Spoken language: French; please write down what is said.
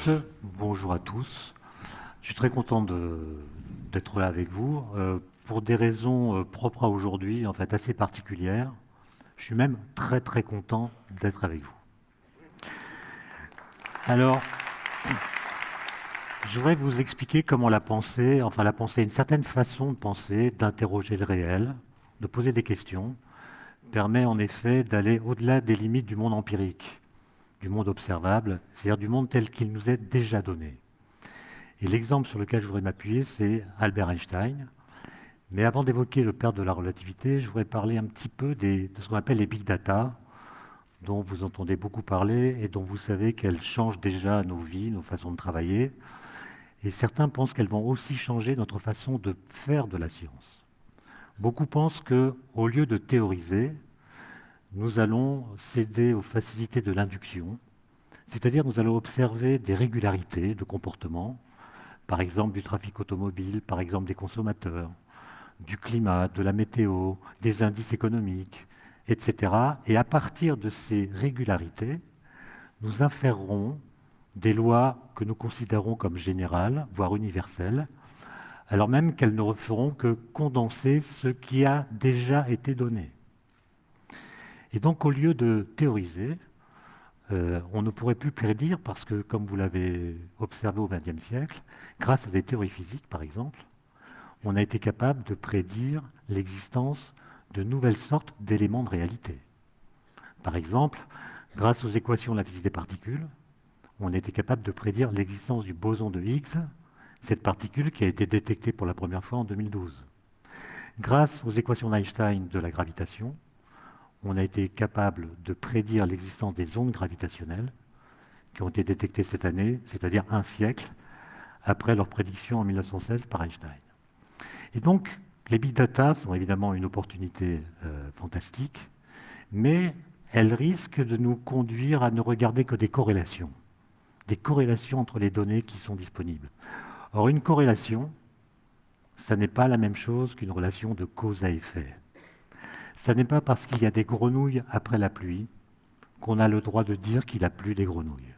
toutes, bonjour à tous. Je suis très content d'être là avec vous pour des raisons propres à aujourd'hui, en fait assez particulières. Je suis même très très content d'être avec vous. Alors, je voudrais vous expliquer comment la pensée, une certaine façon de penser, d'interroger le réel, de poser des questions, permet en effet d'aller au-delà des limites du monde empirique, du monde observable, c'est-à-dire du monde tel qu'il nous est déjà donné. Et l'exemple sur lequel je voudrais m'appuyer, c'est Albert Einstein. Mais avant d'évoquer le père de la relativité, je voudrais parler un petit peu de ce qu'on appelle les big data, dont vous entendez beaucoup parler et dont vous savez qu'elles changent déjà nos vies, nos façons de travailler. Et certains pensent qu'elles vont aussi changer notre façon de faire de la science. Beaucoup pensent que, au lieu de théoriser, nous allons céder aux facilités de l'induction, c'est-à-dire nous allons observer des régularités de comportement, par exemple du trafic automobile, par exemple des consommateurs, du climat, de la météo, des indices économiques, etc. Et à partir de ces régularités, nous inférerons des lois que nous considérons comme générales, voire universelles, alors même qu'elles ne feront que condenser ce qui a déjà été donné. Et donc, au lieu de théoriser, on ne pourrait plus prédire parce que, comme vous l'avez observé au XXe siècle, grâce à des théories physiques, par exemple, on a été capable de prédire l'existence de nouvelles sortes d'éléments de réalité. Par exemple, grâce aux équations de la physique des particules, on a été capable de prédire l'existence du boson de Higgs, cette particule qui a été détectée pour la première fois en 2012. Grâce aux équations d'Einstein de la gravitation, on a été capable de prédire l'existence des ondes gravitationnelles qui ont été détectées cette année, c'est-à-dire un siècle après leur prédiction en 1916 par Einstein. Et donc, les big data sont évidemment une opportunité fantastique, mais elles risquent de nous conduire à ne regarder que des corrélations entre les données qui sont disponibles. Or, une corrélation, ça n'est pas la même chose qu'une relation de cause à effet. Ça n'est pas parce qu'il y a des grenouilles après la pluie qu'on a le droit de dire qu'il a plu des grenouilles.